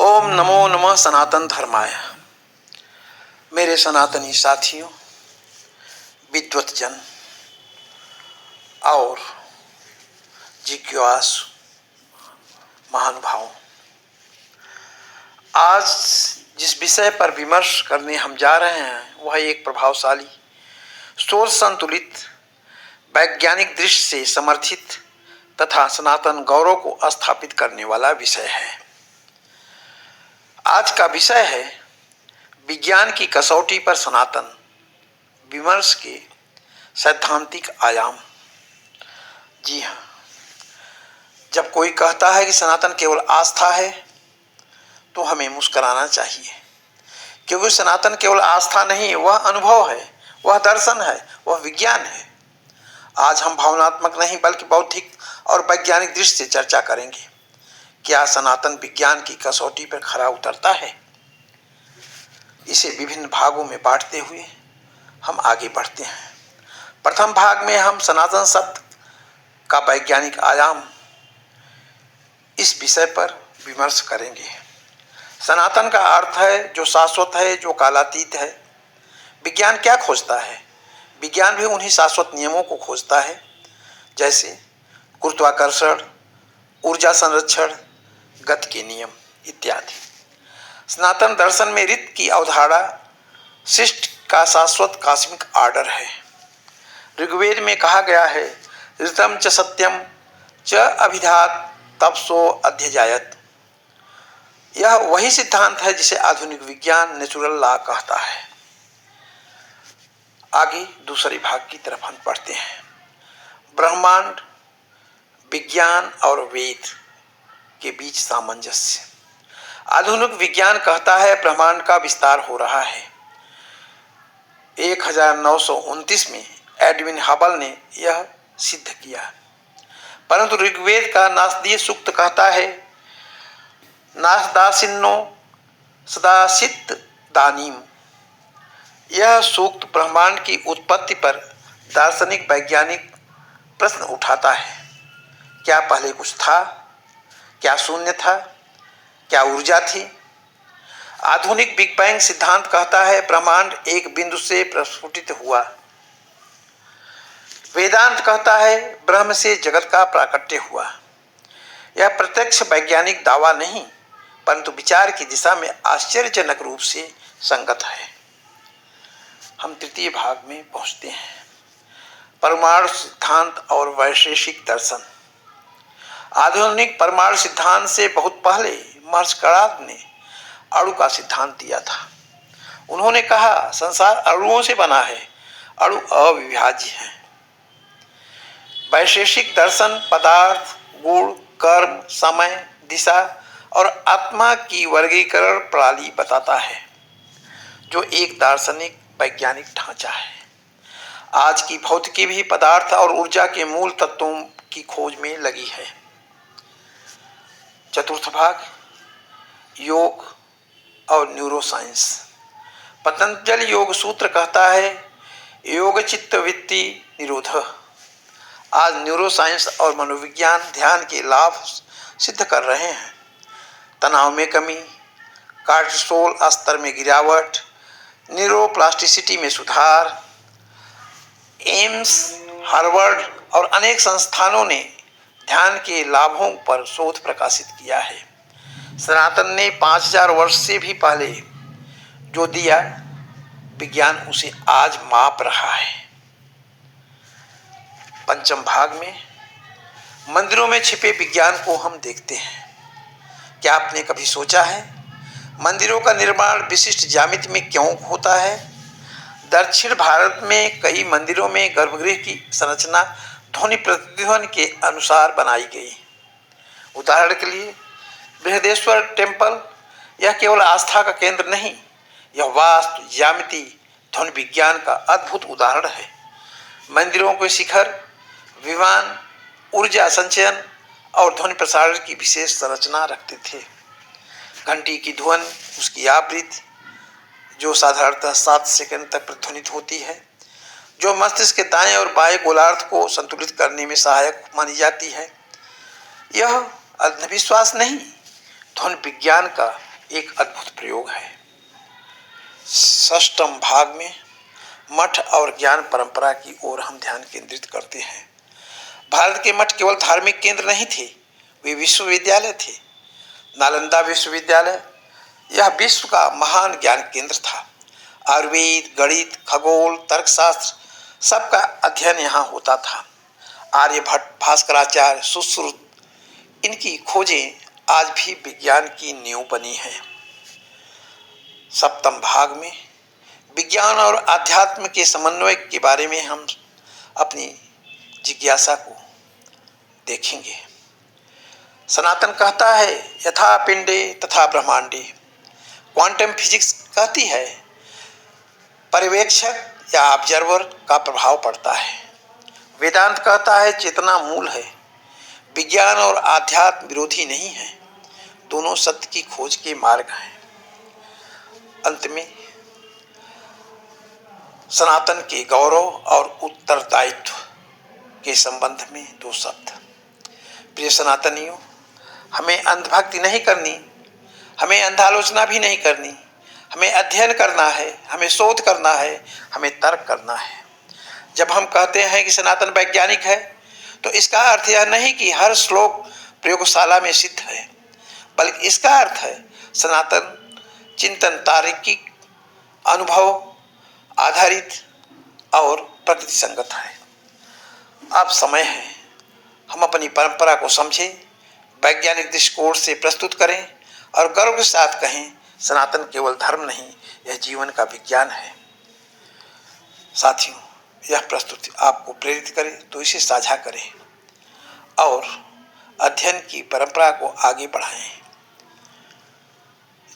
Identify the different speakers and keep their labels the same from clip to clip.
Speaker 1: ओम नमो नमः सनातन धर्माय। मेरे सनातनी साथियों, विद्वत जन और जिज्ञासु महानुभावों, आज जिस विषय पर विमर्श करने हम जा रहे हैं वह एक प्रभावशाली, सोच संतुलित, वैज्ञानिक दृष्टि से समर्थित तथा सनातन गौरव को स्थापित करने वाला विषय है। आज का विषय है विज्ञान की कसौटी पर सनातन विमर्श के सैद्धांतिक आयाम। जी हाँ, जब कोई कहता है कि सनातन केवल आस्था है तो हमें मुस्कुराना चाहिए, क्योंकि सनातन केवल आस्था नहीं, वह अनुभव है, वह दर्शन है, वह विज्ञान है। आज हम भावनात्मक नहीं बल्कि बौद्धिक और वैज्ञानिक दृष्टि से चर्चा करेंगे। क्या सनातन विज्ञान की कसौटी पर खरा उतरता है? इसे विभिन्न भागों में बांटते हुए हम आगे बढ़ते हैं। प्रथम भाग में हम सनातन शब्द का वैज्ञानिक आयाम इस विषय पर विमर्श करेंगे। सनातन का अर्थ है जो शाश्वत है, जो कालातीत है। विज्ञान क्या खोजता है? विज्ञान भी उन्हीं शाश्वत नियमों को खोजता है, जैसे गुरुत्वाकर्षण, ऊर्जा संरक्षण, गति के नियम इत्यादि। सनातन दर्शन में ऋत की अवधारणा सृष्टि का शाश्वत कॉस्मिक आर्डर है। ऋग्वेद में कहा गया है, ऋतम च सत्यम च अभिधात तपसो अध्यजायत। यह वही सिद्धांत है जिसे आधुनिक विज्ञान नेचुरल लॉ कहता है। आगे दूसरे भाग की तरफ हम पढ़ते हैं। ब्रह्मांड, विज्ञान और वेद के बीच सामंजस्य। आधुनिक विज्ञान कहता है ब्रह्मांड का विस्तार हो रहा है। 1929 में एडविन हबल ने यह सिद्ध किया, परंतु ऋग्वेद का नासदीय सूक्त कहता है, नासदासिन्नो सदासित दानीम। यह सूक्त ब्रह्मांड की उत्पत्ति पर दार्शनिक वैज्ञानिक प्रश्न उठाता है। क्या पहले कुछ था? क्या शून्य था? क्या ऊर्जा थी? आधुनिक बिग बैंग सिद्धांत कहता है ब्रह्मांड एक बिंदु से प्रस्फुटित हुआ। वेदांत कहता है ब्रह्म से जगत का प्राकट्य हुआ। यह प्रत्यक्ष वैज्ञानिक दावा नहीं, परंतु विचार की दिशा में आश्चर्यजनक रूप से संगत है। हम तृतीय भाग में पहुंचते हैं। परमाणु सिद्धांत और वैशेषिक दर्शन। आधुनिक परमाणु सिद्धांत से बहुत पहले महर्षि कणाद ने अणु का सिद्धांत दिया था। उन्होंने कहा संसार अणुओं से बना है, अणु अविभाज्य है। वैशेषिक दर्शन पदार्थ, गुण, कर्म, समय, दिशा और आत्मा की वर्गीकरण प्रणाली बताता है, जो एक दार्शनिक वैज्ञानिक ढांचा है। आज की भौतिकी भी पदार्थ और ऊर्जा के मूल तत्वों की खोज में लगी है। चतुर्थ भाग, योग और न्यूरोसाइंस। पतंजलि योग सूत्र कहता है योग चित्त वृत्ति निरोध। आज न्यूरोसाइंस और मनोविज्ञान ध्यान के लाभ सिद्ध कर रहे हैं। तनाव में कमी, कार्टिसोल स्तर में गिरावट, न्यूरोप्लास्टिसिटी में सुधार। एम्स, हार्वर्ड और अनेक संस्थानों ने ध्यान के लाभों पर शोध प्रकाशित किया है। सनातन ने 5000 वर्ष से भी पहले जो दिया, विज्ञान उसे आज माप रहा है। पंचम भाग में मंदिरों में छिपे विज्ञान को हम देखते हैं। क्या आपने कभी सोचा है मंदिरों का निर्माण विशिष्ट ज्यामिति में क्यों होता है? दक्षिण भारत में कई मंदिरों में गर्भगृह की संरचना ध्वनि प्रतिध्वनि के अनुसार बनाई गई। उदाहरण के लिए बृहदेश्वर टेम्पल, यह केवल आस्था का केंद्र नहीं, यह वास्तु, ज्यामिति, ध्वनि विज्ञान का अद्भुत उदाहरण है। मंदिरों के शिखर, विमान, ऊर्जा संचयन और ध्वनि प्रसारण की विशेष संरचना रखते थे। घंटी की ध्वनि, उसकी आवृत्ति जो साधारणतः 7 सेकंड तक प्रतिध्वनित होती है, जो मस्तिष्क के दाएं और बाएं गोलार्ध को संतुलित करने में सहायक मानी जाती है। यह अंधविश्वास नहीं, ध्वनि विज्ञान का एक अद्भुत प्रयोग है। षष्ठम भाग में मठ और ज्ञान परंपरा की ओर हम ध्यान केंद्रित करते हैं। भारत के मठ केवल धार्मिक केंद्र नहीं थे, वे विश्वविद्यालय थे। नालंदा विश्वविद्यालय यह विश्व का महान ज्ञान केंद्र था। आयुर्वेद, गणित, खगोल, तर्कशास्त्र सबका अध्ययन यहाँ होता था। आर्यभट्ट, भास्कराचार्य, सुश्रुत, इनकी खोजें आज भी विज्ञान की नींव बनी हैं। सप्तम भाग में विज्ञान और आध्यात्म के समन्वय के बारे में हम अपनी जिज्ञासा को देखेंगे। सनातन कहता है यथा पिंडे तथा ब्रह्मांडे। क्वांटम फिजिक्स कहती है पर्यवेक्षक या ऑब्जर्वर का प्रभाव पड़ता है। वेदांत कहता है चेतना मूल है। विज्ञान और आध्यात्म विरोधी नहीं है, दोनों सत्य की खोज के मार्ग हैं। अंत में सनातन के गौरव और उत्तरदायित्व के संबंध में दो शब्द। प्रिय सनातनियों, हमें अंधभक्ति नहीं करनी, हमें अंधालोचना भी नहीं करनी। हमें अध्ययन करना है, हमें शोध करना है, हमें तर्क करना है। जब हम कहते हैं कि सनातन वैज्ञानिक है, तो इसका अर्थ यह नहीं कि हर श्लोक प्रयोगशाला में सिद्ध है, बल्कि इसका अर्थ है सनातन चिंतन तार्किक, अनुभव आधारित और प्रकृति संगत है। अब समय है हम अपनी परंपरा को समझें, वैज्ञानिक दृष्टिकोण से प्रस्तुत करें और गर्व के साथ कहें सनातन केवल धर्म नहीं, यह जीवन का विज्ञान है। साथियों, यह प्रस्तुति आपको प्रेरित करे तो इसे साझा करें और अध्ययन की परंपरा को आगे बढ़ाएं।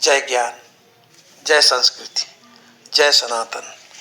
Speaker 1: जय ज्ञान, जय संस्कृति, जय सनातन।